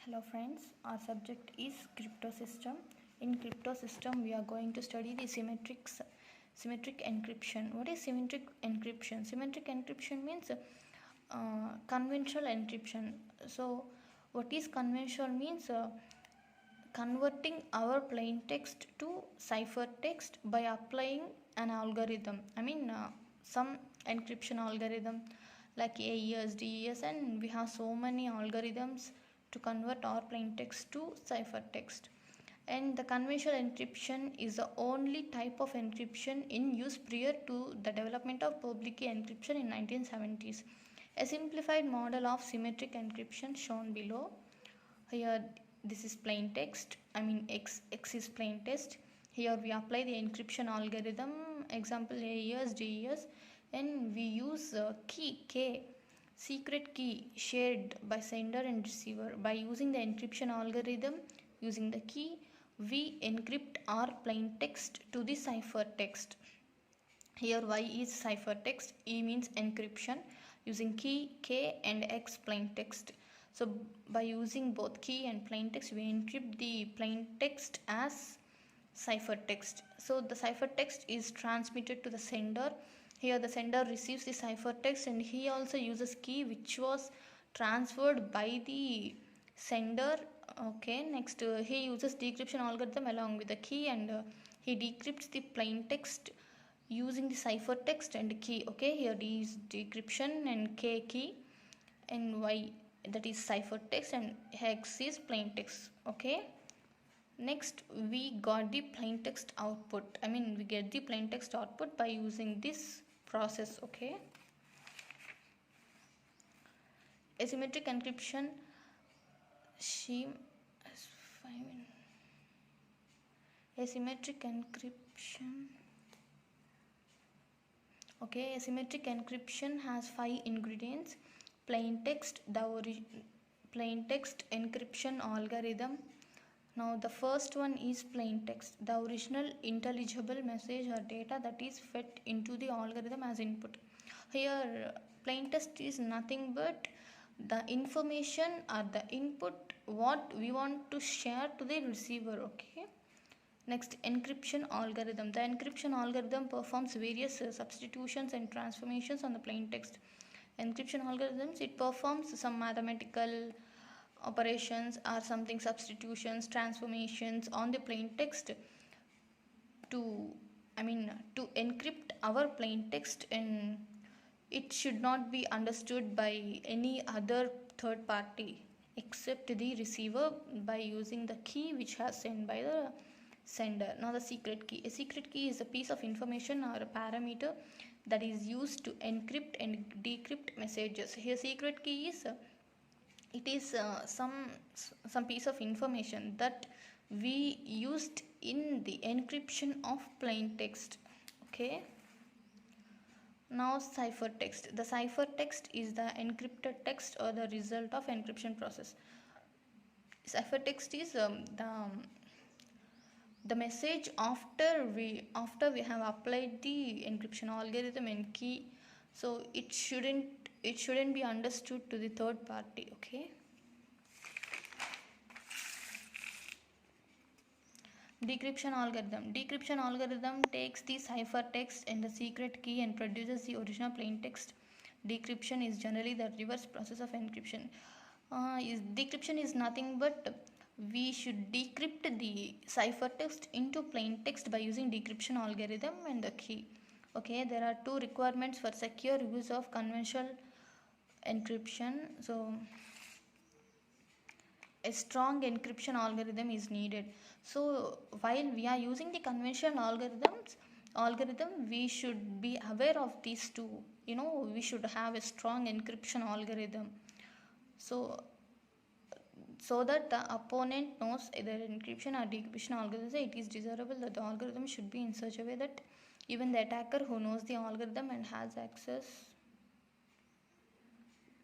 Hello friends, our subject is crypto system. In crypto system we are going to study the symmetric encryption. What is symmetric encryption? Symmetric encryption means conventional encryption. So what is conventional means converting our plain text to ciphertext by applying an algorithm. Some encryption algorithm like AES, DES, and we have so many algorithms to convert our plain text to ciphertext. And the conventional encryption is the only type of encryption in use prior to the development of public key encryption in 1970s. A simplified model of symmetric encryption shown below. Here this is plain text, x is plain text. Here we apply the encryption algorithm, example AES, DES, and we use key K, secret key shared by sender and receiver. By using the encryption algorithm using the key, we encrypt our plain text to the ciphertext. Here Y is ciphertext, E means encryption using key K and X plain text. So by using both key and plain text, we encrypt the plain text as ciphertext. So the ciphertext is transmitted to the sender. Here the sender receives the ciphertext and he also uses key which was transferred by the sender. Okay, next he uses decryption algorithm along with the key, and he decrypts the plain text using the ciphertext and key. Okay, here D is decryption and K key, and Y, that is ciphertext, and hex is plain text. Okay, next we got the plain text output. We get the plain text output by using this process. Okay, asymmetric encryption scheme. Asymmetric encryption. Okay, asymmetric encryption has 5 ingredients: plain text, plain text encryption algorithm. Now the first one is plain text, the original intelligible message or data that is fed into the algorithm as input. Here plain text is nothing but the information or the input what we want to share to the receiver. Okay, next, encryption algorithm. The encryption algorithm performs various substitutions and transformations on the plain text. Encryption algorithms, it performs some mathematical operations or something, substitutions, transformations on the plain text to to encrypt our plain text, and it should not be understood by any other third party except the receiver by using the key which has sent by the sender. Now the secret key. A secret key is a piece of information or a parameter that is used to encrypt and decrypt messages. Here secret key is it is some piece of information that we used in the encryption of plain text. Okay, now ciphertext. The ciphertext is the encrypted text or the result of encryption process. Ciphertext is the message after we have applied the encryption algorithm and key, so it shouldn't be understood to the third party. Okay, decryption algorithm takes the ciphertext and the secret key and produces the original plain text. Decryption is generally the reverse process of encryption. Decryption is nothing but we should decrypt the ciphertext into plain text by using decryption algorithm and the key. Okay, there are two requirements for secure use of conventional encryption. So a strong encryption algorithm is needed. So while we are using the conventional algorithm, we should be aware of these two. We should have a strong encryption algorithm, so that the opponent knows either encryption or decryption algorithm. It is desirable that the algorithm should be in such a way that even the attacker who knows the algorithm and has access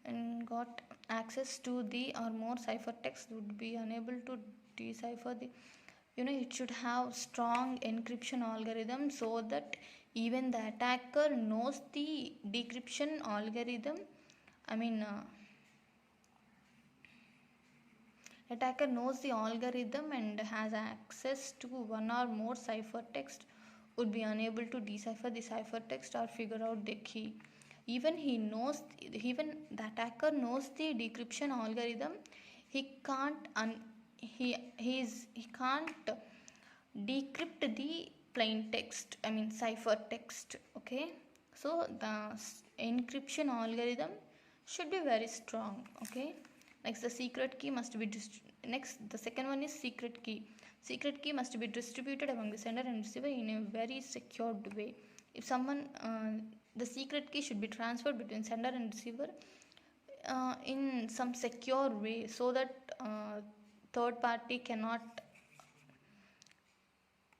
and got access to the or more ciphertext would be unable to decipher the. It should have strong encryption algorithm so that even the attacker knows the decryption algorithm. Attacker knows the algorithm and has access to one or more ciphertext, would be unable to decipher the ciphertext or figure out the key. Even the attacker knows the decryption algorithm, he can't he can't decrypt the plain text, I mean ciphertext. Okay, so the encryption algorithm should be very strong. Okay, next the secret key must be next the second one is secret key. Secret key must be distributed among the sender and receiver in a very secured way. If someone the secret key should be transferred between sender and receiver in some secure way, so that third party cannot,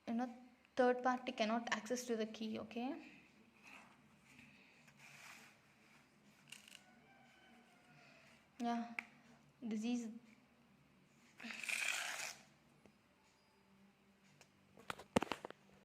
you know, third party cannot access to the key. Okay, yeah, this is